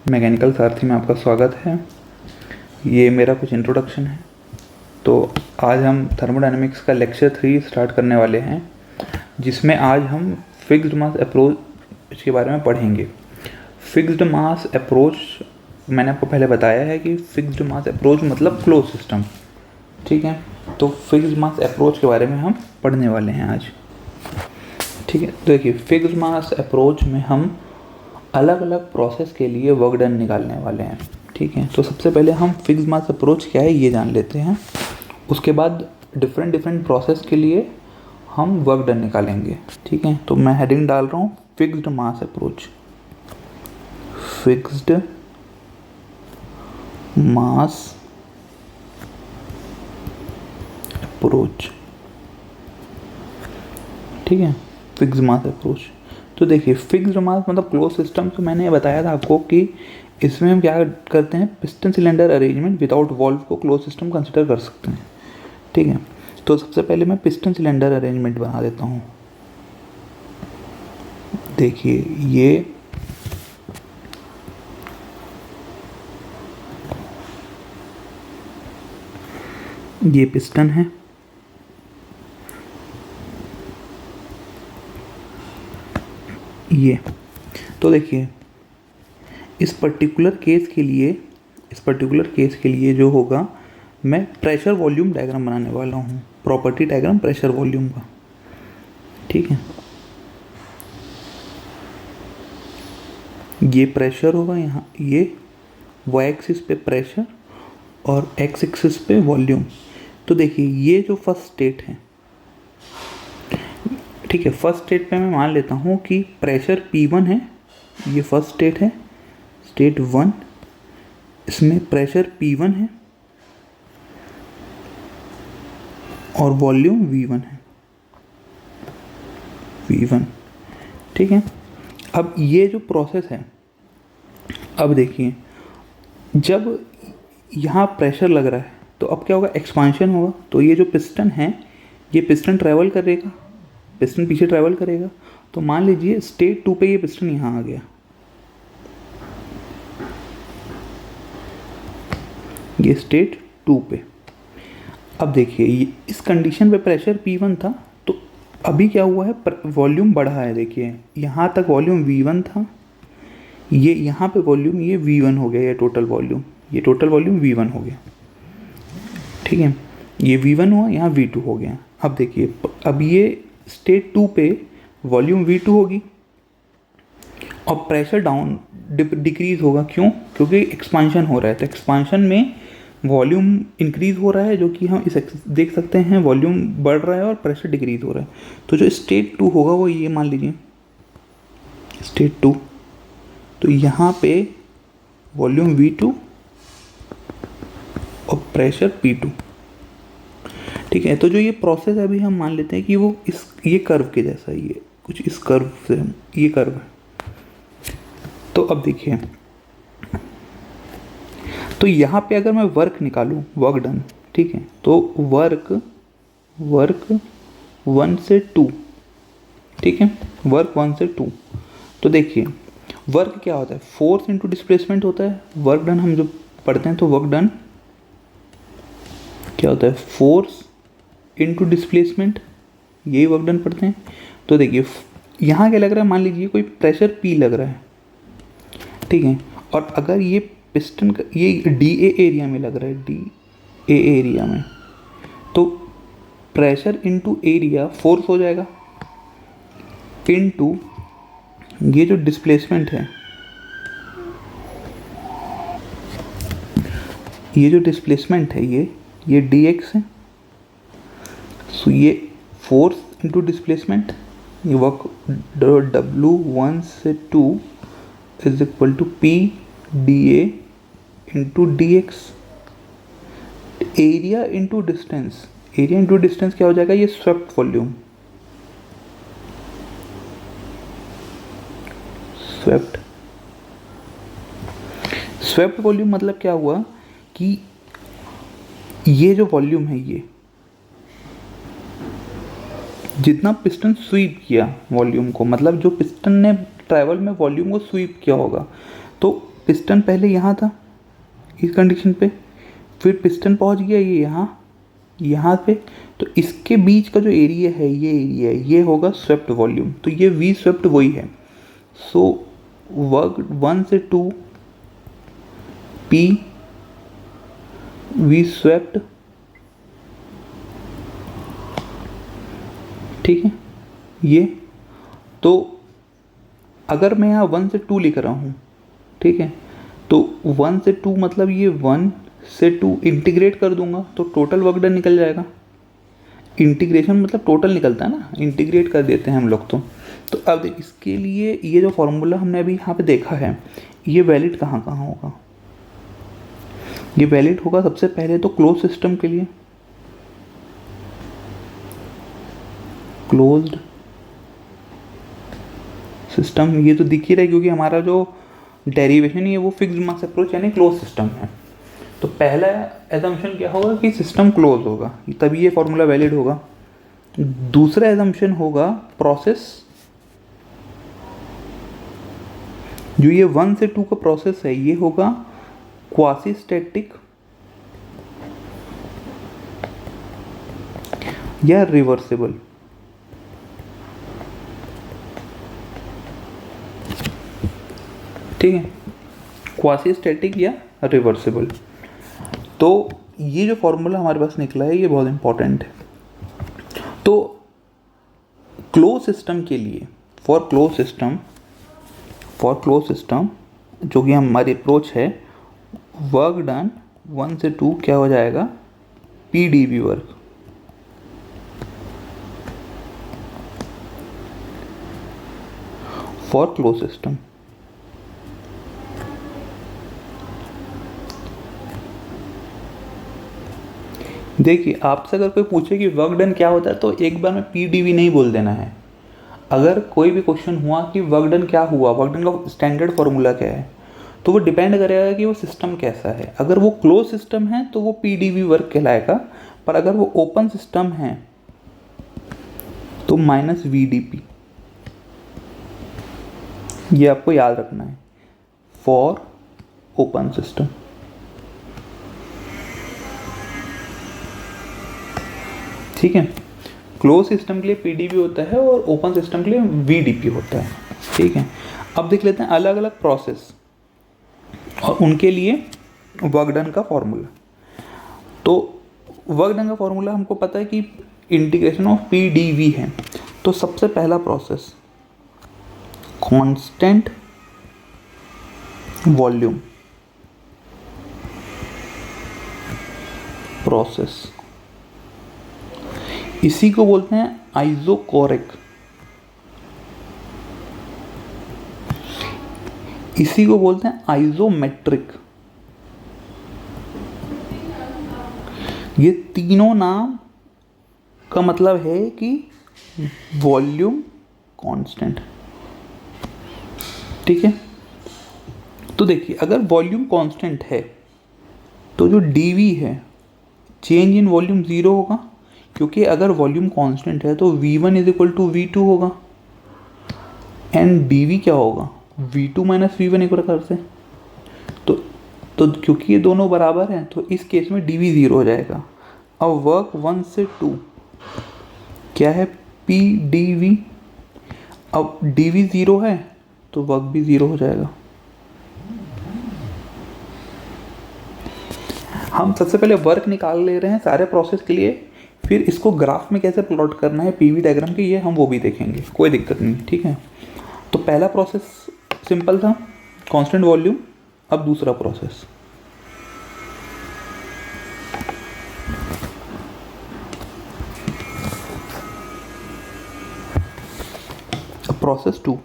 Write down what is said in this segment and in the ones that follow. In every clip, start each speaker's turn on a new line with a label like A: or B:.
A: Mechanical सारथी में आपका स्वागत है। ये मेरा कुछ इंट्रोडक्शन है। तो आज हम थर्मोडायनेमिक्स का लेक्चर 3 स्टार्ट करने वाले हैं, जिसमें आज हम फिक्स्ड मास अप्रोच के बारे में पढ़ेंगे। फिक्स्ड मास अप्रोच मैंने आपको पहले बताया है कि फिक्स्ड मास अप्रोच मतलब क्लोज सिस्टम, ठीक है। तो फिक्स्ड मास अप्रोच के बारे में हम पढ़ने वाले हैं आज, ठीक है। तो देखिए, फिक्स्ड मास अप्रोच में हम अलग अलग प्रोसेस के लिए वर्क डन निकालने वाले हैं, ठीक है। तो सबसे पहले हम फिक्स्ड मास अप्रोच क्या है ये जान लेते हैं। उसके बाद डिफरेंट प्रोसेस के लिए हम वर्क डन निकालेंगे, ठीक है। तो मैं हेडिंग डाल रहा हूँ fixed mass approach. Fixed mass approach, ठीक है। Fixed mass approach. तो देखिए, फिक्स्ड मास मतलब क्लोज सिस्टम। तो मैंने बताया था आपको कि इसमें हम क्या करते हैं, piston cylinder arrangement without valve को क्लोज सिस्टम कंसिडर कर सकते हैं, ठीक है। तो सबसे पहले मैं पिस्टन सिलेंडर अरेंजमेंट बना देता हूँ। देखिए, ये पिस्टन है, ये। तो देखिए, इस पर्टिकुलर केस के लिए जो होगा, मैं प्रेशर वॉल्यूम डायग्राम बनाने वाला हूँ। प्रॉपर्टी डायग्राम प्रेशर वॉल्यूम का, ठीक है। ये प्रेशर होगा यहाँ, ये वाई एक्सिस पे प्रेशर और एक्स एक्सिस पे वॉल्यूम। तो देखिए, ये जो फर्स्ट स्टेट है, ठीक है। फर्स्ट स्टेट पे मैं मान लेता हूँ कि प्रेशर P1 है, ये फर्स्ट स्टेट है, स्टेट 1। इसमें प्रेशर P1 है और वॉल्यूम V1 है, V1, ठीक है। अब ये जो प्रोसेस है, अब देखिए, जब यहाँ प्रेशर लग रहा है तो अब क्या होगा, एक्सपांशन होगा। तो ये जो पिस्टन है, ये पिस्टन ट्रैवल करेगा, पिस्टन पीछे ट्रैवल करेगा। तो मान लीजिए स्टेट 2 पे ये पिस्टन यहाँ आ गया, ये स्टेट 2 पे। अब देखिए, इस कंडीशन पे प्रेशर P1 था, तो अभी क्या हुआ है, वॉल्यूम बढ़ा है। देखिए, यहाँ तक वॉल्यूम V1 था, ये यहाँ पे वॉल्यूम ये V1 हो गया, ये टोटल वॉल्यूम V1 हो गया, ठीक है। ये V1 हुआ, यहाँ V2 हो गया। अब देखिए, अब ये स्टेट 2 पे वॉल्यूम V2 होगी और प्रेशर डाउन डिक्रीज होगा। क्यों? क्योंकि एक्सपांशन हो रहा है। तो एक्सपांशन में वॉल्यूम इंक्रीज हो रहा है, जो कि हम इस देख सकते हैं, वॉल्यूम बढ़ रहा है और प्रेशर डिक्रीज हो रहा है। तो जो स्टेट 2 होगा वो ये मान लीजिए स्टेट 2। तो यहाँ पे वॉल्यूम V2 और प्रेशर P2, ठीक है। तो जो ये प्रोसेस है, अभी हम मान लेते हैं कि वो ये कर्व के जैसा ही है, कुछ इस कर्व से, ये कर्व है। तो अब देखिए, तो यहाँ पे अगर मैं वर्क निकालूँ, वर्क डन, ठीक है। तो वर्क 1 से 2, ठीक है, वर्क 1 से 2। तो देखिए, वर्क क्या होता है, फोर्स इंटू डिस्प्लेसमेंट होता है। वर्क डन हम जो पढ़ते हैं, तो वर्क डन क्या होता है, फोर्स इंटू डिस्प्लेसमेंट, यही वर्क डन पढ़ते हैं। तो देखिए, यहाँ क्या लग रहा है, मान लीजिए कोई प्रेशर P लग रहा है, ठीक है। और अगर ये पिस्टन का ये DA एरिया में लग रहा है, DA एरिया में, तो प्रेशर इंटू एरिया फोर्स हो जाएगा, इनटू ये जो डिस्प्लेसमेंट है, ये dx है। सो ये फोर्स इंटू डिस्प्लेसमेंट, ये वर्क W1 से 2 is equal to P DA into DX। Area into distance, क्या हो जाएगा, ये स्वेप्ट वॉल्यूम, स्वेप्ट वॉल्यूम मतलब क्या हुआ कि ये जो वॉल्यूम है, ये जितना पिस्टन स्वीप किया वॉल्यूम को, मतलब जो पिस्टन ने ट्रैवल में वॉल्यूम को स्वीप किया होगा, तो पिस्टन पहले यहाँ था इस कंडीशन पे, फिर पिस्टन पहुँच गया ये यहाँ पे, तो इसके बीच का जो एरिया है ये होगा स्वेप्ट वॉल्यूम। तो ये वी स्वेप्ट वही है। सो वर्क 1 से 2 पी वी स्वेप्ट, ठीक है। ये तो अगर मैं यहाँ 1 से 2 लिख रहा हूँ, ठीक है, तो 1 से 2 मतलब ये 1 से 2 इंटीग्रेट कर दूंगा तो टोटल वर्क डन निकल जाएगा। इंटीग्रेशन मतलब टोटल निकलता है ना, इंटीग्रेट कर देते हैं हम लोग। तो अब देख, इसके लिए ये जो फॉर्मूला हमने अभी यहाँ पे देखा है, ये वैलिड कहाँ कहाँ होगा? ये वैलिड होगा सबसे पहले तो क्लोज सिस्टम के लिए, क्लोज्ड सिस्टम, ये तो दिख ही रहा है क्योंकि हमारा जो डेरिवेशन है वो फिक्स्ड मास अप्रोच यानी क्लोज सिस्टम है। तो पहला एजम्पशन क्या होगा कि सिस्टम क्लोज होगा, तभी ये फॉर्मूला वैलिड होगा। दूसरा एजम्पशन होगा प्रोसेस, जो ये 1 से 2 का प्रोसेस है ये होगा क्वासी स्टैटिक या रिवर्सिबल। ठीक है, क्वासी स्टैटिक या रिवर्सिबल। तो ये जो फॉर्मूला हमारे पास निकला है ये बहुत इंपॉर्टेंट है। तो क्लोज सिस्टम के लिए, फॉर क्लोज सिस्टम जो कि हमारी अप्रोच है, वर्क डन 1 से 2 क्या हो जाएगा? PDV work. For close system देखिए, आपसे अगर कोई पूछे कि वर्क डन क्या होता है तो एक बार में पीडीवी नहीं बोल देना है। अगर कोई भी क्वेश्चन हुआ कि वर्क डन क्या हुआ, वर्क डन का स्टैंडर्ड फॉर्मूला क्या है, तो वो डिपेंड करेगा कि वो सिस्टम कैसा है। अगर वो क्लोज सिस्टम है तो वो पीडीवी वर्क कहलाएगा, पर अगर वो ओपन सिस्टम है तो -VDP। ये आपको याद रखना है फॉर ओपन सिस्टम। ठीक है, क्लोज सिस्टम के लिए पीडीवी होता है और ओपन सिस्टम के लिए वीडीपी होता है। ठीक है, अब देख लेते हैं अलग अलग प्रोसेस और उनके लिए वर्क डन का फॉर्मूला। तो वर्क डन का फॉर्मूला हमको पता है कि इंटीग्रेशन ऑफ पीडीवी है। तो सबसे पहला प्रोसेस कांस्टेंट वॉल्यूम प्रोसेस, इसी को बोलते हैं आइसोकोरिक, इसी को बोलते हैं आइसोमेट्रिक। ये तीनों नाम का मतलब है कि वॉल्यूम कांस्टेंट। ठीक है, तो देखिए अगर वॉल्यूम कांस्टेंट है तो जो डीवी है, चेंज इन वॉल्यूम 0 होगा, क्योंकि अगर वॉल्यूम कांस्टेंट है तो V1 = V2 होगा एंड dV क्या होगा? V2 - V1 एक प्रकार से। तो क्योंकि ये दोनों बराबर हैं तो इस केस में dV 0 हो जाएगा। अब वर्क 1 से 2 क्या है? PdV। अब dV 0 है तो वर्क भी 0 हो जाएगा। हम सबसे पहले वर्क निकाल ले रहे हैं सारे प्रोसेस के लिए, फिर इसको ग्राफ में कैसे प्लॉट करना है पीवी डायग्राम के, ये हम वो भी देखेंगे, कोई दिक्कत नहीं। ठीक है, तो पहला प्रोसेस सिंपल था, कांस्टेंट वॉल्यूम। अब दूसरा प्रोसेस प्रोसेस 2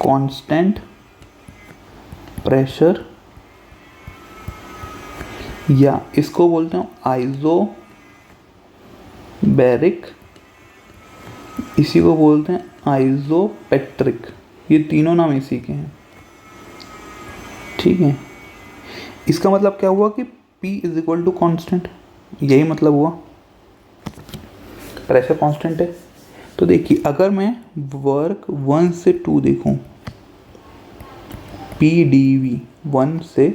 A: कांस्टेंट प्रेशर, या इसको बोलते हैं आइसोबैरिक, इसी को बोलते हैं आइसोपेट्रिक। ये तीनों नाम इसी के हैं। ठीक है, इसका मतलब क्या हुआ कि P = कांस्टेंट, यही मतलब हुआ, प्रेशर कांस्टेंट है। तो देखिए अगर मैं वर्क 1 से 2 देखूं, पी डी वी 1 से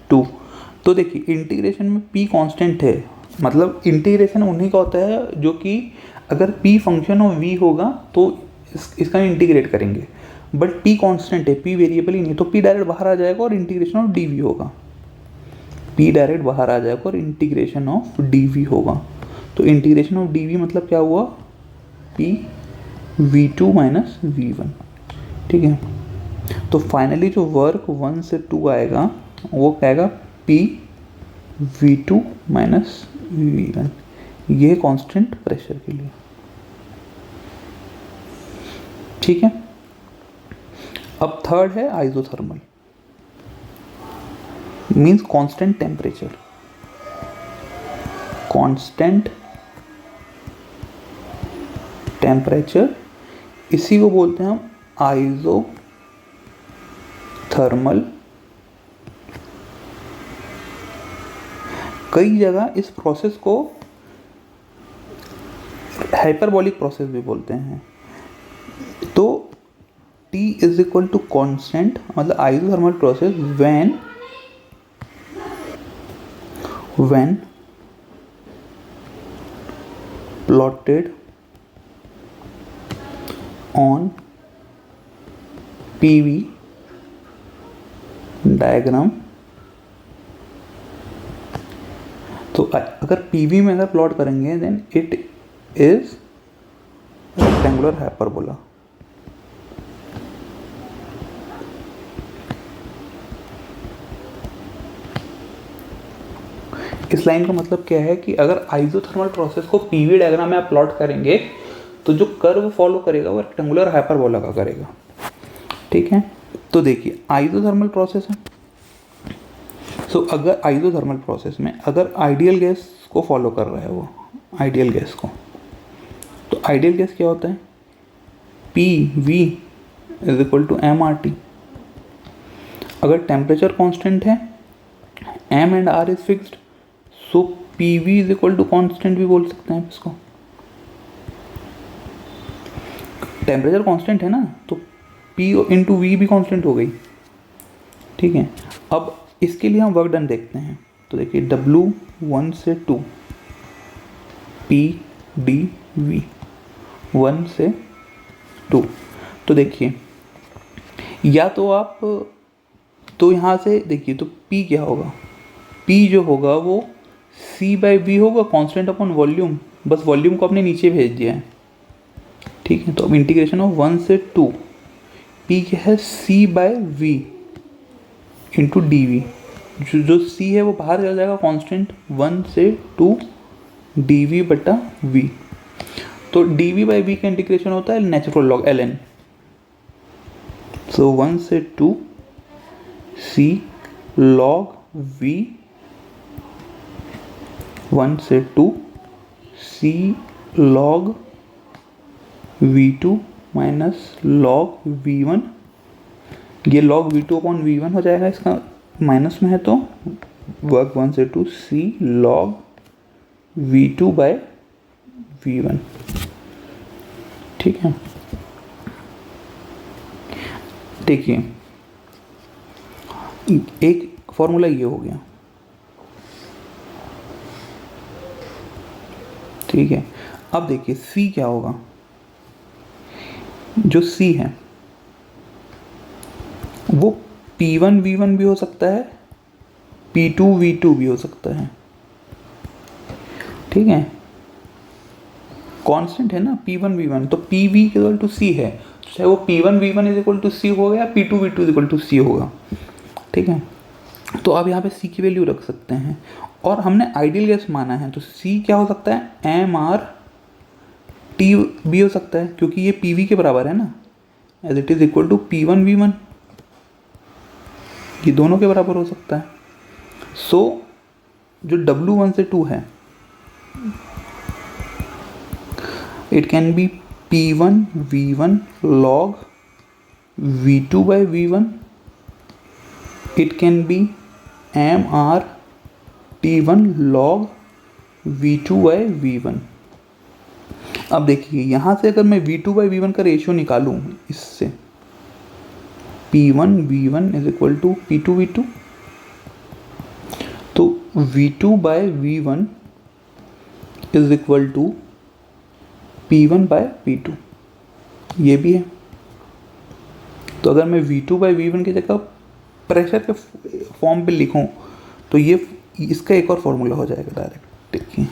A: 2। तो देखिए इंटीग्रेशन में p कांस्टेंट है, मतलब इंटीग्रेशन उन्हीं का होता है जो कि अगर p फंक्शन ऑफ v होगा तो इसका इंटीग्रेट करेंगे, बट p कांस्टेंट है, p वेरिएबल ही नहीं, तो p डायरेक्ट बाहर आ जाएगा और इंटीग्रेशन ऑफ dv होगा। p डायरेक्ट बाहर आ जाएगा और इंटीग्रेशन ऑफ dv होगा। तो इंटीग्रेशन ऑफ dv मतलब क्या हुआ, p v2 माइनस v1। ठीक है, तो फाइनली जो वर्क 1 से 2 आएगा वो क्या आएगा, p v2 माइनस v1। ये कांस्टेंट प्रेशर के लिए। ठीक है, अब थर्ड है isothermal, means constant temperature. Constant temperature इसी को बोलते हैं हम आइसोथर्मल। कई जगह इस प्रोसेस को हाइपरबॉलिक प्रोसेस भी बोलते हैं। तो T is equal to constant, मतलब isothermal process when plotted on PV diagram. तो अगर PV में अगर प्लॉट करेंगे then it is rectangular hyperbola. इस लाइन का मतलब क्या है कि अगर आइसोथर्मल प्रोसेस को पीवी डायग्राम में आप प्लॉट करेंगे तो जो कर्व फॉलो करेगा वो रेक्टेंगुलर हाइपरबोला का करेगा। ठीक है, तो देखिए आइसोथर्मल प्रोसेस है, सो अगर आइसोथर्मल प्रोसेस में अगर आइडियल गैस को फॉलो कर रहा है वो आइडियल गैस को, तो आइडियल गैस क्या होता है, P V is equal to M R T. अगर टेम्परेचर कांस्टेंट है, M and R is fixed, so P V is equal to constant भी बोल सकते हैं इसको। टेम्परेचर कांस्टेंट है ना, तो P इंटू वी भी कांस्टेंट हो गई। ठीक है, अब इसके लिए हम वर्क डन देखते हैं। तो देखिए W 1 से 2, P D V 1 से 2। तो देखिए या तो आप तो यहाँ से देखिए तो P क्या होगा, P जो होगा वो C बाई वी होगा, कांस्टेंट अपॉन वॉल्यूम, बस वॉल्यूम को आपने नीचे भेज दिया है। ठीक है, तो अब इंटीग्रेशन ऑफ 1 से 2, P क्या है C by V into D V. जो C है वो बाहर चला जाएगा, कांस्टेंट 1 से 2 डी वी बटा वी। तो डी वी बाई वी का इंटीग्रेशन होता है नेचुरल लॉग ln। सो 1 से 2 C log V 1 से 2 C log V2 minus log V1। ये log V2 अपॉन V1 हो जाएगा, इसका माइनस में है तो वर्क 1 से 2 C log V2 by V1। ठीक है, देखिए एक फॉर्मूला ये हो गया। ठीक है, अब देखिए C क्या होगा, जो C है वो P1 V1 भी हो सकता है, P2 V2 भी हो सकता है। ठीक है, कांस्टेंट है ना P1 V1, तो PV इक्वल टू C है, चाहे वो P1 V1 is equal to C होगा या P2 V2 is equal to C होगा। ठीक है, तो आप यहाँ पे C की वैल्यू रख सकते हैं, और हमने आइडियल गैस माना है तो C क्या हो सकता है, MRT भी हो सकता है, क्योंकि ये PV के बराबर है ना, as it is equal to P1 V1, ये दोनों के बराबर हो सकता है। सो जो W 1 से 2 है, it can be P1 V1 log V2 by V1, it can be MR T1 log V2 by V1। अब देखिए यहाँ से अगर मैं V2 by V1 का रेशियो निकालूँ इससे, P1 V1 is equal to P2 V2। तो V2 by V1 is equal to P1 by P2, ये भी है। तो अगर मैं V2 बाय V1 की जगह प्रेशर के फॉर्म पे लिखूं तो ये इसका एक और फॉर्मूला हो जाएगा डायरेक्ट। देखिए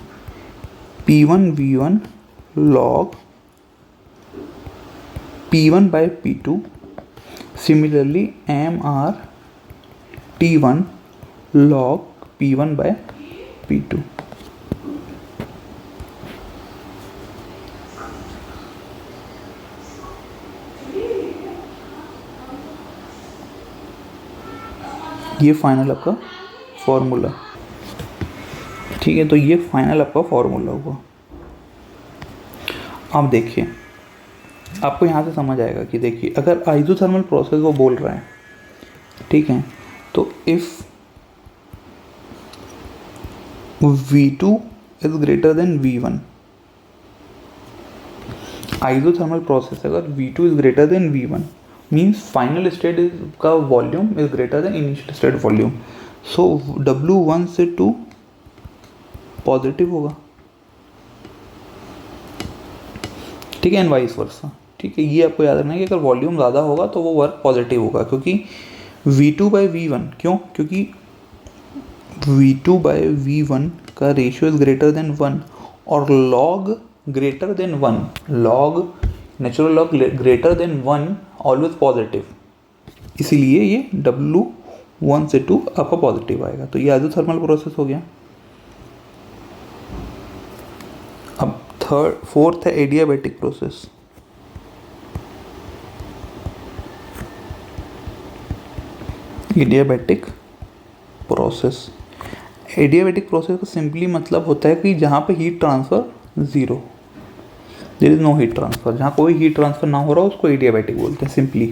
A: P1 V1 log P1 by P2, similarly MR T1 log P1 by P2। ये फाइनल आपका फॉर्मूला, ठीक है। तो ये फाइनल आपका फॉर्मूला हुआ। अब देखिए आपको यहाँ से समझ आएगा कि देखिए अगर आइसोथर्मल प्रोसेस वो बोल रहा है, ठीक है, तो if V2 is greater than V1, isothermal process अगर V2 is greater than V1 means final state का volume is greater than initial state volume. So W1 से 2 पॉजिटिव होगा, ठीक है, एंड वाइस वर्सा, ठीक है। ये आपको याद रखना है कि अगर वॉल्यूम ज़्यादा होगा तो वो वर्क पॉजिटिव होगा, क्योंकि V2 बाई V1, क्यों, क्योंकि V2 बाई V1 का रेशियो इज ग्रेटर देन 1 और log greater than 1, log natural log greater than 1 always positive, इसीलिए ये W1 से 2 आपका पॉजिटिव आएगा। तो ये आइसोथर्मल प्रोसेस हो गया। अब फोर्थ है adiabatic process. Adiabatic process, adiabatic process का सिंपली मतलब होता है कि जहाँ पे heat transfer zero, there is no heat transfer, जहाँ कोई हीट ट्रांसफ़र ना हो रहा हो उसको एडियाबैटिक बोलते हैं सिंपली।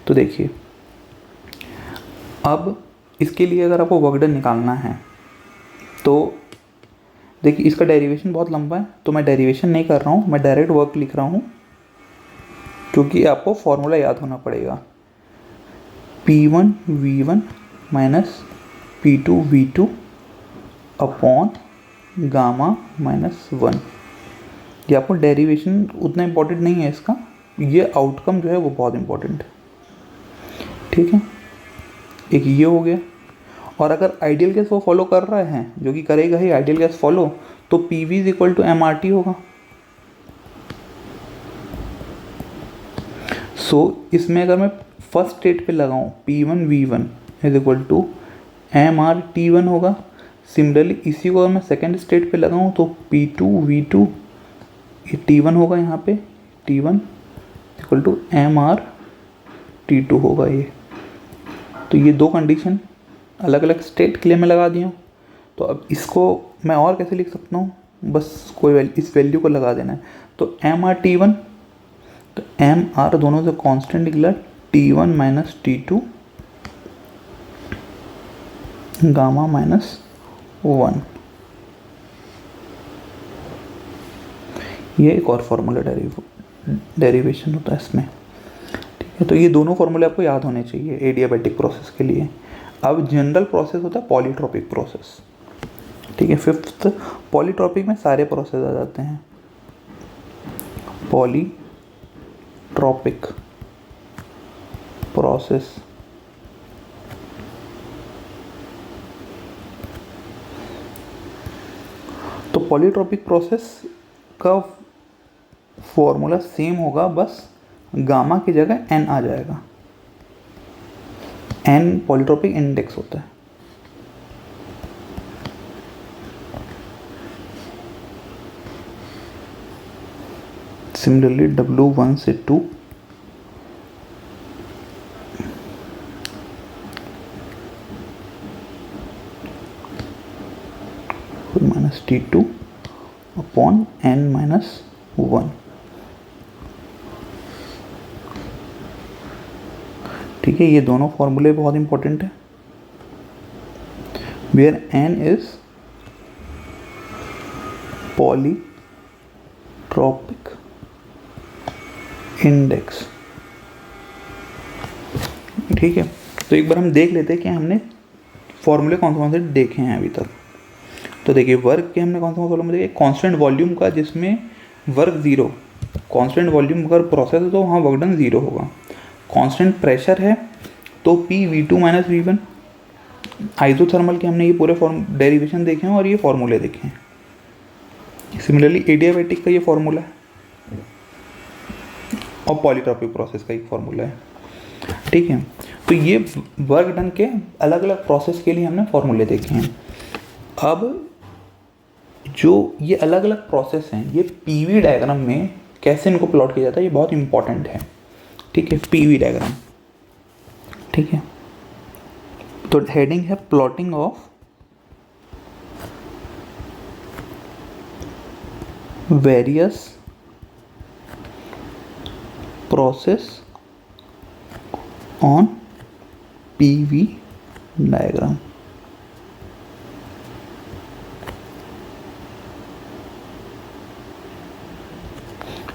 A: तो देखिए अब इसके लिए अगर आपको वर्क डन निकालना है तो देखिए इसका डेरिवेशन बहुत लंबा है, तो मैं डेरिवेशन नहीं कर रहा हूँ, मैं डायरेक्ट वर्क लिख रहा हूँ, क्योंकि आपको फॉर्मूला याद होना पड़ेगा। P1 V1 minus P2 V2 upon gamma minus 1। ये आपको डेरिवेशन उतना इम्पोर्टेंट नहीं है इसका, ये आउटकम जो है वो बहुत इम्पोर्टेंट है, ठीक है। एक ये हो गया। और अगर आइडियल गैस वो फॉलो कर रहा है, जो कि करेगा ही आइडियल गैस फॉलो, तो PV is equal to MRT होगा। सो इसमें अगर मैं फर्स्ट स्टेट पे लगाऊं P1 V1 is equal to MRT1 होगा। सिमिलरली इसी को अगर मैं सेकेंड स्टेट पे लगाऊं तो P2 V2 ये T1 होगा, यहाँ पे T1 इक्वल टू MRT2 होगा ये। तो ये दो कंडीशन अलग अलग स्टेट के लिए मैं लगा दिया हूँ। तो अब इसको मैं और कैसे लिख सकता हूँ, बस कोई इस वैल्यू को लगा देना है। तो MRT1, तो MR दोनों से कांस्टेंट निकला, T1 minus T2 gamma minus 1। ये एक और फॉर्मूला डेरिवेशन होता है इसमें, ठीक है। तो ये दोनों फॉर्मूले आपको याद होने चाहिए एडियाबैटिक प्रोसेस के लिए। अब जनरल प्रोसेस होता है पॉलीट्रॉपिक प्रोसेस, ठीक है। फिफ्थ पॉलीट्रॉपिक में सारे प्रोसेस आ जाते हैं। पॉलीट्रॉपिक प्रोसेस तो पॉलीट्रॉपिक प्रोसेस का फॉर्मूला सेम होगा, बस गामा की जगह n आ जाएगा। n पॉलीट्रॉपिक इंडेक्स होता है। सिमिलरली W1 से 2 minus T2 upon n minus 1, ठीक है। ये दोनों फॉर्मूले बहुत इंपॉर्टेंट है। Where n is polytropic index, ठीक है, तो एक बार हम देख लेते हैं कि हमने फॉर्मूले कौन से देखे हैं अभी तक। तो देखिए वर्क के हमने कौन सा फॉर्मूला देखे, कांस्टेंट वॉल्यूम का जिसमें वर्क ज़ीरो, कांस्टेंट वॉल्यूम अगर प्रोसेस है तो वहाँ वर्क डन ज़ीरो होगा। कांस्टेंट प्रेशर है तो P V two minus V one. Isothermal के हमने ये पूरे डेरिवेशन देखे हैं और ये फॉर्मूले देखे हैं। सिमिलरली एडियाबैटिक का ये फॉर्मूला है और पॉलीट्रॉपिक प्रोसेस का एक फॉर्मूला है। ठीक है, तो ये वर्क डन के अलग अलग प्रोसेस के लिए हमने फॉर्मूले देखे हैं। अब जो ये अलग अलग प्रोसेस हैं ये पीवी डायग्राम में कैसे इनको प्लॉट किया जाता है ये बहुत इंपॉर्टेंट है। ठीक है, पीवी डायग्राम। ठीक है, तो हेडिंग है plotting of various process on PV diagram.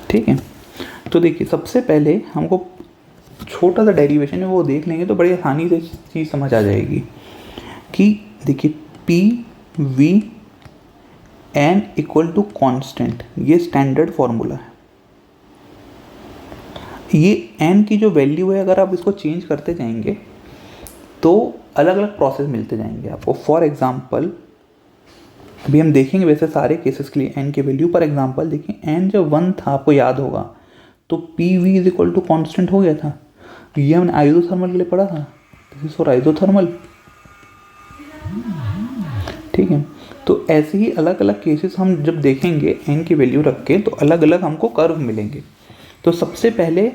A: ठीक है, तो देखिए सबसे पहले हमको छोटा सा डेरिवेशन है वो देख लेंगे तो बड़ी आसानी से चीज़ समझ आ जाएगी कि देखिए P V n equal to constant, ये स्टैंडर्ड फॉर्मूला है। ये एन की जो वैल्यू है अगर आप इसको चेंज करते जाएंगे तो अलग अलग प्रोसेस मिलते जाएंगे आपको। फॉर एग्जांपल अभी हम देखेंगे वैसे सारे केसेस के लिए एन की वैल्यू। पर एग्जांपल देखिए एन जब 1 था आपको याद होगा तो P V is equal to constant हो गया था। ये हमने आइसोथर्मल के लिए पढ़ा था, दिस इज फॉर आइसोथर्मल। ठीक है, तो ऐसे ही अलग अलग केसेस हम जब देखेंगे एन की वैल्यू रख के तो अलग अलग हमको कर्व मिलेंगे। तो सबसे पहले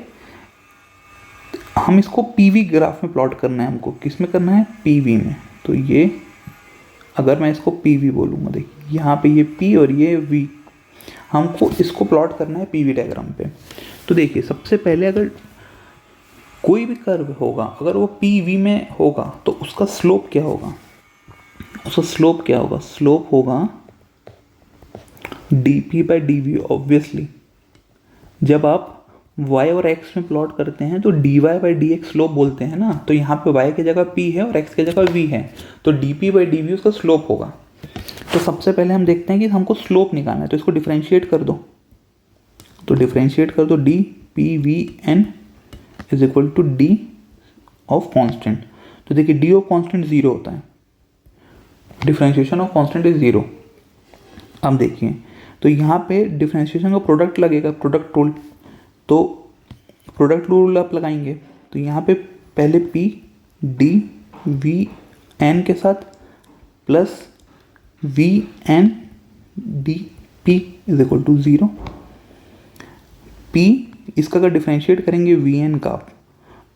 A: हम इसको पीवी ग्राफ में प्लॉट करना है हमको। किस में करना है? पीवी में। तो ये अगर मैं इसको पीवी बोलूँगा, देखिए यहाँ पे ये पी और ये वी, हमको इसको प्लॉट करना है पीवी डायग्राम पे। तो देखिए सबसे पहले अगर कोई भी कर्व होगा अगर वो पी वी में होगा तो उसका स्लोप क्या होगा? उसका स्लोप क्या होगा? स्लोप होगा D P by D V. Obviously जब आप y और x में प्लॉट करते हैं तो dy by D x slope बोलते हैं ना। तो यहाँ पे y की जगह p है और x की जगह v है, तो dp बाई डी वी उसका स्लोप होगा। तो सबसे पहले हम देखते हैं कि हमको स्लोप निकालना है, तो इसको डिफरेंशिएट कर दो। तो डिफरेंशिएट कर दो, D P V N is equal to D of constant. तो देखिए डी ऑफ कॉन्स्टेंट ज़ीरो होता है, differentiation of constant is zero. अब देखिए तो यहाँ पे डिफरेंशिएशन का प्रोडक्ट लगेगा, प्रोडक्ट रूल। तो प्रोडक्ट रूल आप लगाएंगे तो यहाँ पे पहले पी डी वी एन के साथ plus V N D P is equal to zero. P इसका अगर डिफरेंशिएट करेंगे वी एन का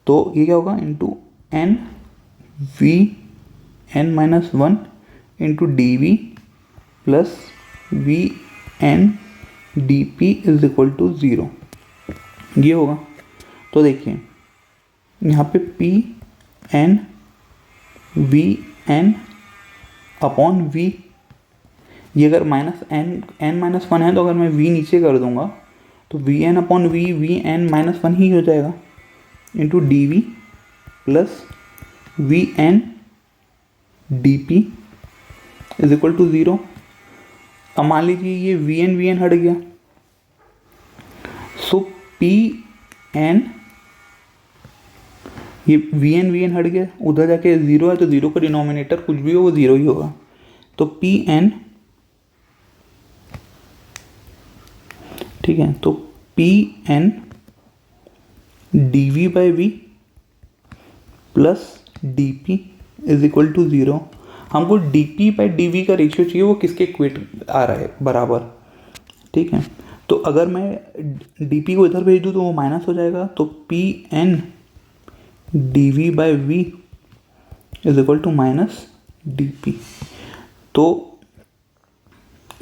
A: तो ये क्या होगा? Into n V N minus one into D V plus V N D P is equal to zero, ये होगा। तो देखिए यहाँ पे P n V N upon V, ये अगर माइनस एन माइनस वन है तो अगर मैं वी नीचे कर दूंगा तो V N upon V N minus one ही हो जाएगा into D V plus V N D P is equal to zero. अब मान लीजिए ये वी एन हट गया, सो पी एन, ये वी एन हट गया, उधर जाके ज़ीरो है तो ज़ीरो का डिनोमिनेटर कुछ भी हो वो ज़ीरो ही होगा। तो पी एन, ठीक है, तो P N D V by V plus D P is equal to zero. हमको D P by D V का रेशियो चाहिए, वो किसके इक्वेट आ रहा है? बराबर। ठीक है, तो अगर मैं डी पी को इधर भेज दूँ तो वो माइनस हो जाएगा। तो P N D V by V is equal to minus D P. तो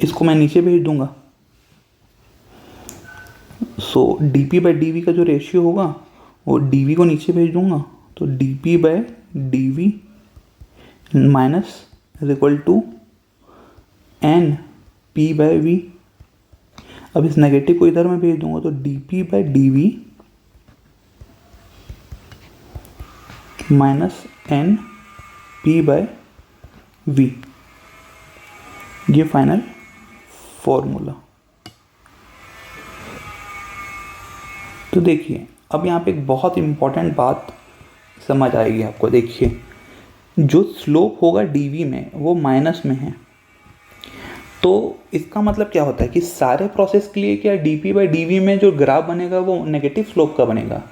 A: इसको मैं नीचे भेज दूंगा। So D P by D V का जो रेशियो होगा वो डी वी को नीचे भेज दूंगा, तो D P by D V minus is equal to n P by V. अब इस नेगेटिव को इधर मैं भेज दूंगा तो D P by D V minus n P by V, ये फाइनल फॉर्मूला। तो देखिए अब यहाँ पे एक बहुत इम्पॉर्टेंट बात समझ आएगी आपको। देखिए जो स्लोप होगा डीवी में वो माइनस में है, तो इसका मतलब क्या होता है कि सारे प्रोसेस के लिए क्या डीपी बाई डीवी में जो ग्राफ बनेगा वो नेगेटिव स्लोप का बनेगा?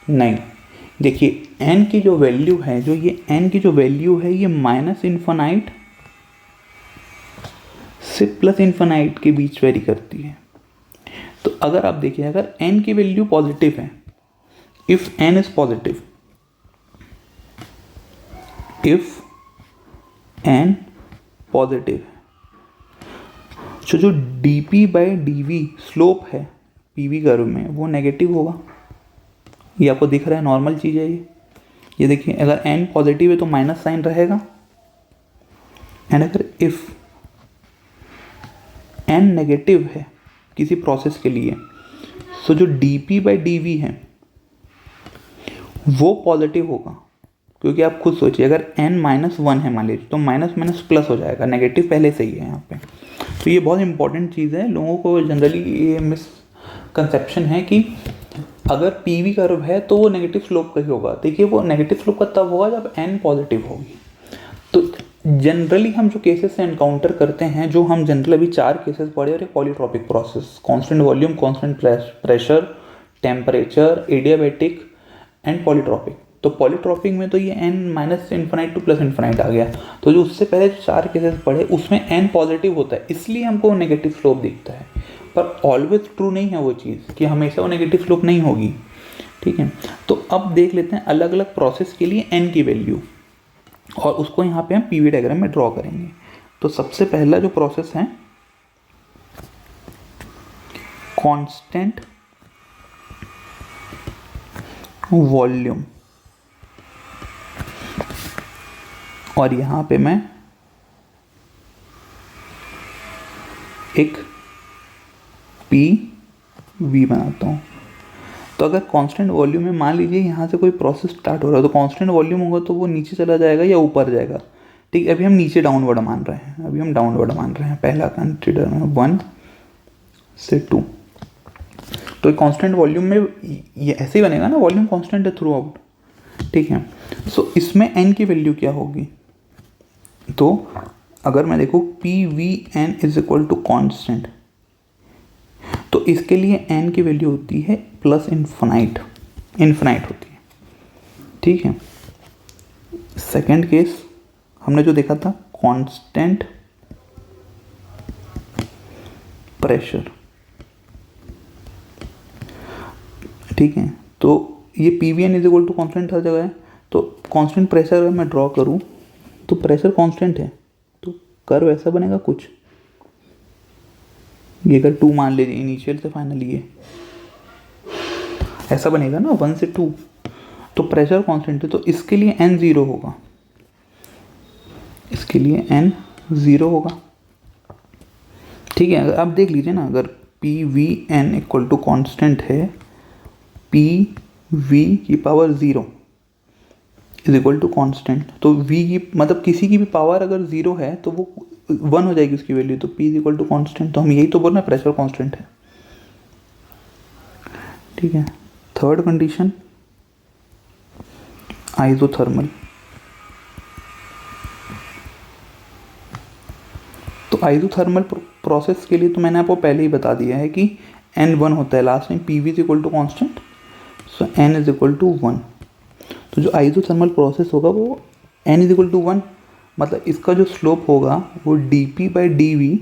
A: नहीं। देखिए एन की जो वैल्यू है, जो ये एन की जो वैल्यू है, ये माइनस इन्फिनाइट से प्लस इन्फिनाइट के बीच वेरी करती है। तो अगर आप देखिए, अगर n की वैल्यू पॉजिटिव है, if n is positive, if n positive है, जो dp बाई dv स्लोप है pv कर्व में वो नेगेटिव होगा। ये आपको दिख रहा है, नॉर्मल चीज़ है ये देखिए अगर n पॉजिटिव है तो माइनस साइन रहेगा, एंड अगर इफ n नेगेटिव है किसी प्रोसेस के लिए, तो जो dp बाई dv है वो पॉजिटिव होगा। क्योंकि आप खुद सोचिए, अगर n माइनस वन है मान लीजिए, तो माइनस माइनस प्लस हो जाएगा, नेगेटिव पहले से ही है यहाँ पे। तो ये बहुत इंपॉर्टेंट चीज़ है, लोगों को जनरली ये मिसकंसेप्शन है कि अगर पीवी कर्व है तो वो नेगेटिव स्लोप का ही होगा। देखिए वो नेगेटिव स्लोप का तब होगा जब n पॉजिटिव होगी। तो जनरली हम जो केसेस से एनकाउंटर करते हैं, जो हम जनरली अभी 4 केसेस पढ़े, और polytropic process, constant volume, constant pressure, temperature, adiabatic and polytropic. तो पॉलीट्रॉपिक में तो ये n minus infinite to plus infinite आ गया। तो जो उससे पहले 4 केसेस पढ़े उसमें n पॉजिटिव होता है, इसलिए हमको नेगेटिव स्लोप दिखता है। पर ऑलवेज ट्रू नहीं है वो चीज़ कि हमेशा वो नेगेटिव स्लोप नहीं होगी। ठीक है, तो अब देख लेते हैं अलग अलग प्रोसेस के लिए n की वैल्यू, और उसको यहाँ पे हम पीवी डायग्राम में ड्रॉ करेंगे। तो सबसे पहला जो प्रोसेस है कांस्टेंट वॉल्यूम, और यहाँ पे मैं एक पी वी बनाता हूँ। तो अगर कांस्टेंट वॉल्यूम में मान लीजिए यहाँ से कोई प्रोसेस स्टार्ट हो रहा है, तो कांस्टेंट वॉल्यूम होगा तो वो नीचे चला जाएगा या ऊपर जाएगा। ठीक है, अभी हम नीचे डाउनवर्ड मान रहे हैं, अभी हम डाउनवर्ड मान रहे हैं। पहला कंसीडर में 1 से 2, तो कांस्टेंट वॉल्यूम में ये ऐसे ही बनेगा ना, वॉल्यूम कांस्टेंट है थ्रू आउट। ठीक है, सो इसमें n की वैल्यू क्या होगी? तो अगर मैं देखूँ P V N is equal to constant, तो इसके लिए n की वैल्यू होती है प्लस इन्फिनाइट, इन्फिनाइट होती है। ठीक है, सेकेंड केस हमने जो देखा था कांस्टेंट प्रेशर। ठीक है, तो ये P V N is equal to constant हर जगह है, तो कांस्टेंट प्रेशर अगर मैं ड्रॉ करूँ तो प्रेशर कांस्टेंट है, तो कर्व ऐसा बनेगा कुछ, ये अगर 2 मान लीजिए इनिशियल से फाइनल, ये ऐसा बनेगा ना 1 से 2, तो प्रेशर कांस्टेंट है, तो इसके लिए n 0 होगा, इसके लिए n 0 होगा। ठीक है, अगर आप देख लीजिए ना, अगर P V n equal to constant है, पी वी की power 0 is equal to constant, तो v की मतलब किसी की भी पावर अगर 0 है तो वो 1 हो जाएगी उसकी वैल्यू, तो p is equal to constant. तो हम यही तो बोल रहे हैं प्रेशर कॉन्स्टेंट है। ठीक है, थर्ड कंडीशन आइसोथर्मल। तो आइसोथर्मल प्रोसेस के लिए तो मैंने आपको पहले ही बता दिया है कि n 1 होता है लास्ट में, P V is equal to constant, so n is equal to 1। तो जो आइसोथर्मल प्रोसेस होगा वो n इज इक्वल टू 1, मतलब इसका जो स्लोप होगा वो dp by dv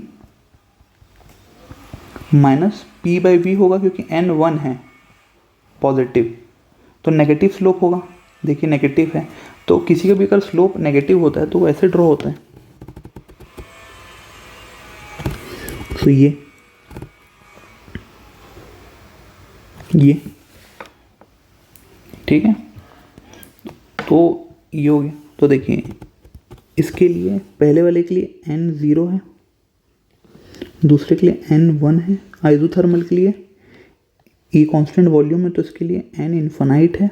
A: minus p by v होगा, क्योंकि n 1 है पॉजिटिव, तो नेगेटिव स्लोप होगा। देखिए नेगेटिव है, तो किसी का भी अगर स्लोप नेगेटिव होता है तो वो ऐसे ड्रॉ होता है। तो ये ठीक है, तो ये हो गया। तो देखिए इसके लिए पहले वाले के लिए n 0 है, दूसरे के लिए n 1 है। आइसोथर्मल के लिए ये कांस्टेंट वॉल्यूम है तो इसके लिए n इन्फिनाइट है,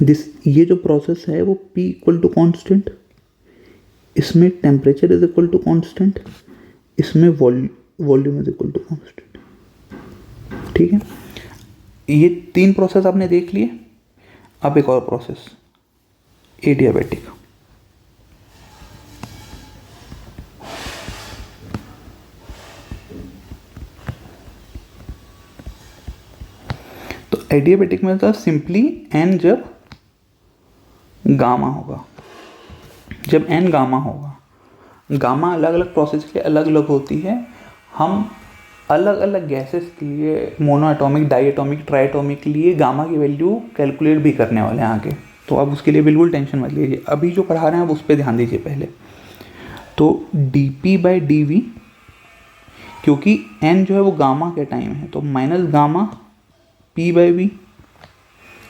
A: ये जो प्रोसेस है वो P इक्वल टू कॉन्स्टेंट, इसमें temperature is equal to constant, इसमें volume is equal to constant. ठीक है, ये 3 प्रोसेस आपने देख लिए। अब एक और प्रोसेस, एडियाबैटिक। तो एडियाबैटिक में था सिंपली n जब गामा होगा, जब n गामा होगा, गामा अलग अलग प्रोसेस के लिए अलग अलग होती है। हम अलग अलग गैसेस के लिए, monoatomic, diatomic, triatomic के लिए गामा की वैल्यू कैलकुलेट भी करने वाले हैं आगे, तो अब उसके लिए बिल्कुल टेंशन मत लीजिए। अभी जो पढ़ा रहे हैं आप उस पर ध्यान दीजिए पहले। तो dp/dv, क्योंकि n जो है वो गामा के टाइम है, तो माइनस गामा p/v,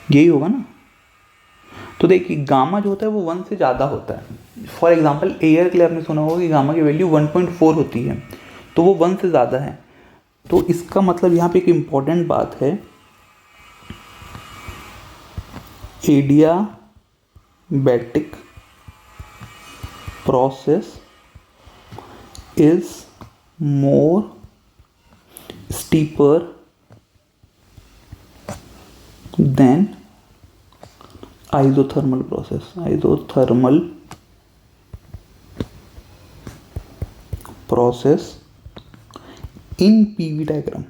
A: यही होगा ना। तो देखिए गामा जो होता है वो 1 से ज़्यादा होता है। फॉर एग्जांपल एयर के लिए आपने सुना होगा कि गामा की वैल्यू 1.4 होती है, तो वो 1 से ज़्यादा है। तो इसका मतलब यहाँ पे एक इम्पॉर्टेंट बात है, adiabatic process is more steeper than isothermal process, isothermal process in PV diagram.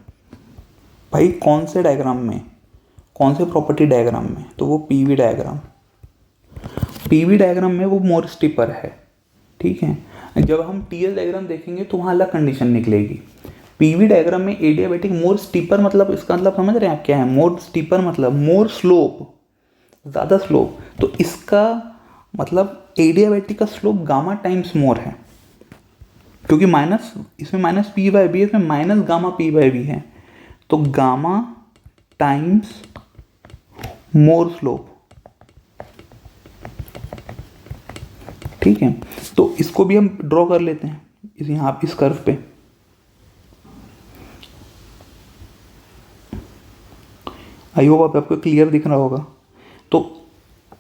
A: भाई कौन से डायग्राम में, कौन से प्रॉपर्टी डायग्राम में, तो वो PV डायग्राम। PV डायग्राम में वो मोर स्टीपर है। ठीक है, जब हम TL डायग्राम देखेंगे तो वहाँ अलग कंडीशन निकलेगी। PV डायग्राम में एडियाबैटिक मोर स्टीपर, मतलब इसका मतलब समझ रहे हैं आप क्या है? मोर स्टीपर मतलब मोर स्लोप, ज़्यादा स्लोप। तो इसका मतलब एडियाबैटिक का स्लोप गामा टाइम्स मोर है, क्योंकि माइनस, इसमें माइनस p/v है, इसमें माइनस गामा p/v है, तो गामा टाइम्स मोर स्लोप। ठीक है, तो इसको भी हम ड्रॉ कर लेते हैं यहाँ इस कर्व पे। आई होप आपको क्लियर दिख रहा होगा। तो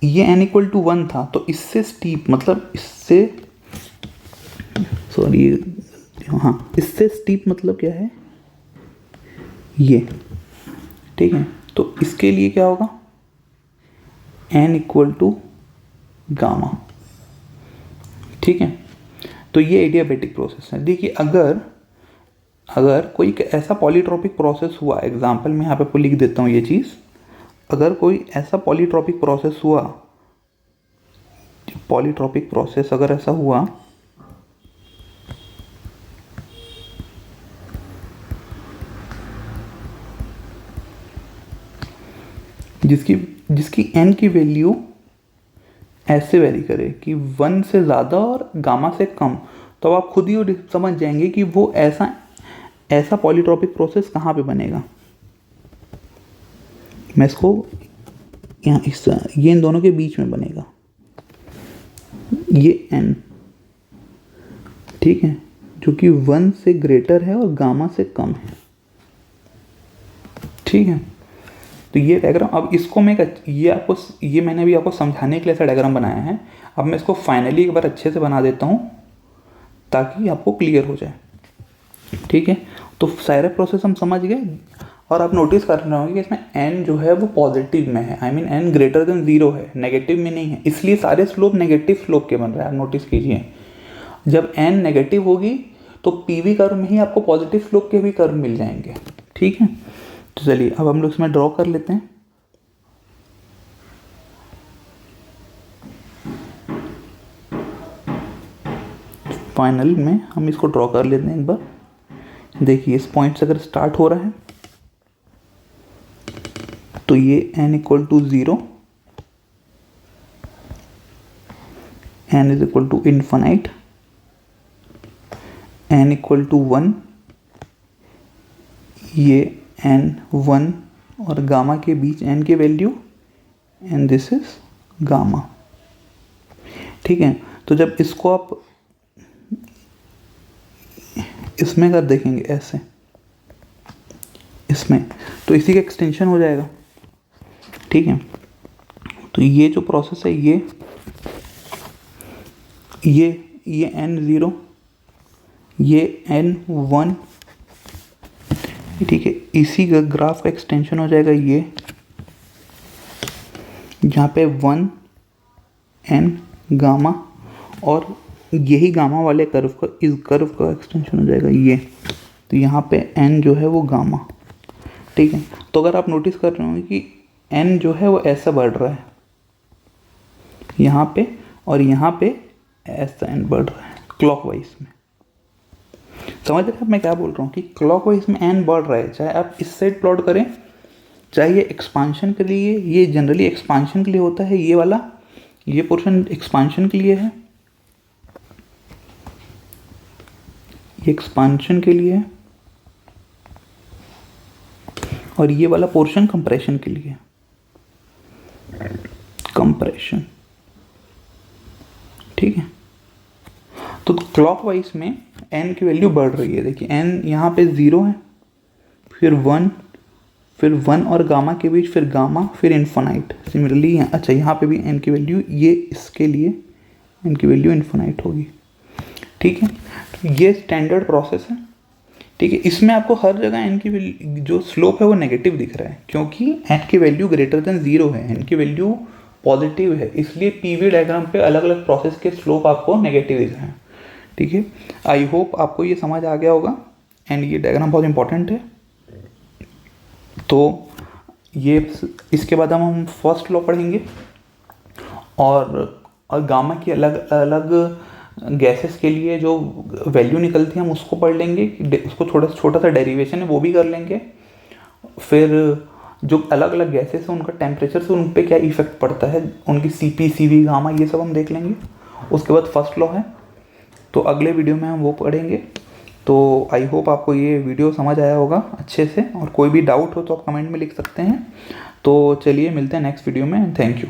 A: ये n इक्वल टू 1 था, तो इससे स्टीप मतलब इससे, सॉरी हाँ, इससे स्टीप मतलब क्या है, ये। ठीक है, तो इसके लिए क्या होगा, n इक्वल टू गामा। ठीक है, तो ये एडियाबैटिक प्रोसेस है। देखिए अगर कोई ऐसा पॉलीट्रॉपिक प्रोसेस हुआ, एग्जाम्पल मैं यहाँ पे आपको लिख देता हूँ ये चीज़। अगर कोई ऐसा पॉलीट्रॉपिक प्रोसेस हुआ, पॉलीट्रॉपिक प्रोसेस अगर ऐसा हुआ जिसकी n की वैल्यू ऐसे वेरी करे कि 1 से ज़्यादा और गामा से कम, तो आप खुद ही समझ जाएंगे कि वो ऐसा पॉलीट्रॉपिक प्रोसेस कहाँ पे बनेगा। मैं इसको यहाँ ये इन दोनों के बीच में बनेगा, ये n। ठीक है, जो कि 1 से ग्रेटर है और गामा से कम है। ठीक है, तो ये डायग्राम, अब इसको मैं ये मैंने अभी आपको समझाने के लिए ऐसा डायग्राम बनाया है। अब मैं इसको फाइनली एक बार अच्छे से बना देता हूँ ताकि आपको क्लियर हो जाए। ठीक है, तो सारे प्रोसेस हम समझ गए, और आप नोटिस कर रहे होंगे कि इसमें n जो है वो पॉजिटिव में है, I mean n greater than 0 है, नेगेटिव में नहीं है, इसलिए सारे स्लोप नेगेटिव स्लोप के बन रहे हैं। आप नोटिस कीजिए, जब n नेगेटिव होगी तो PV कर्व में ही आपको पॉजिटिव स्लोप के भी कर्व मिल जाएंगे। ठीक है, तो चलिए अब हम लोग इसमें ड्रॉ कर लेते हैं। फाइनल में हम इसको ड्रॉ कर लेते हैं एक बार। देखिए इस पॉइंट से अगर स्टार्ट हो रहा है तो ये n equal to 0, n is equal to infinite, n equal to 1, ये n1 और गामा के बीच n की value, and this is gamma. ठीक है, तो जब इसको आप इसमें कर देखेंगे ऐसे, इसमें, तो इसी का एक्सटेंशन हो जाएगा। ठीक है, तो ये जो प्रोसेस है ये N0, ये N1, ठीक है। इसी का ग्राफ का एक्सटेंशन हो जाएगा ये, जहाँ पे 1 N गामा, और यही गामा वाले कर्व का, इस कर्व का एक्सटेंशन हो जाएगा ये। तो यहाँ पे N जो है वो गामा, ठीक है। तो अगर आप नोटिस कर रहे होंगे कि N जो है वो ऐसा बढ़ रहा है यहाँ पे, और यहाँ पे ऐसा N बढ़ रहा है क्लॉकवाइज में। समझ रहे हैं मैं क्या बोल रहा हूँ कि क्लॉकवाइज में N बढ़ रहा है, चाहे आप इस साइड प्लॉट करें, चाहे ये एक्सपांशन के लिए, ये जनरली एक्सपांशन के लिए होता है, ये वाला, ये पोर्शन एक्सपांशन के लिए है, ये एक्सपांशन के लिए है, और ये वाला पोर्शन कंप्रेशन के लिए, कंप्रेशन, ठीक है। तो क्लॉकवाइज में n की वैल्यू बढ़ रही है। देखिए n यहाँ पे 0 है, फिर 1, फिर 1 और गामा के बीच, फिर गामा, फिर इन्फिनाइट। सिमिलरली अच्छा यहाँ पे भी n की वैल्यू, ये इसके लिए n की वैल्यू इन्फिनाइट होगी, ठीक है। तो ये स्टैंडर्ड प्रोसेस है, ठीक है। इसमें आपको हर जगह n की जो स्लोप है वो नेगेटिव दिख रहा है, क्योंकि n की वैल्यू ग्रेटर देन 0 है, n की वैल्यू पॉजिटिव है, इसलिए पीवी डायग्राम पे अलग अलग प्रोसेस के स्लोप आपको नेगेटिव दिख रहे हैं, ठीक है। आई होप आपको ये समझ आ गया होगा, एंड ये डायग्राम बहुत इंपॉर्टेंट है। तो ये इसके बाद हम फर्स्ट लॉ पढ़ेंगे, और गामा की अलग अलग गैसेस के लिए जो वैल्यू निकलती है हम उसको पढ़ लेंगे, उसको छोटा सा डेरिवेशन है वो भी कर लेंगे। फिर जो अलग अलग गैसेस हैं उनका टेम्परेचर से उन पर क्या इफेक्ट पड़ता है, उनकी CP CV गामा, ये सब हम देख लेंगे। उसके बाद फर्स्ट लॉ है, तो अगले वीडियो में हम वो पढ़ेंगे। तो आई होप आपको ये वीडियो समझ आया होगा अच्छे से, और कोई भी डाउट हो तो आप कमेंट में लिख सकते हैं। तो चलिए मिलते हैं नेक्स्ट वीडियो में, थैंक यू।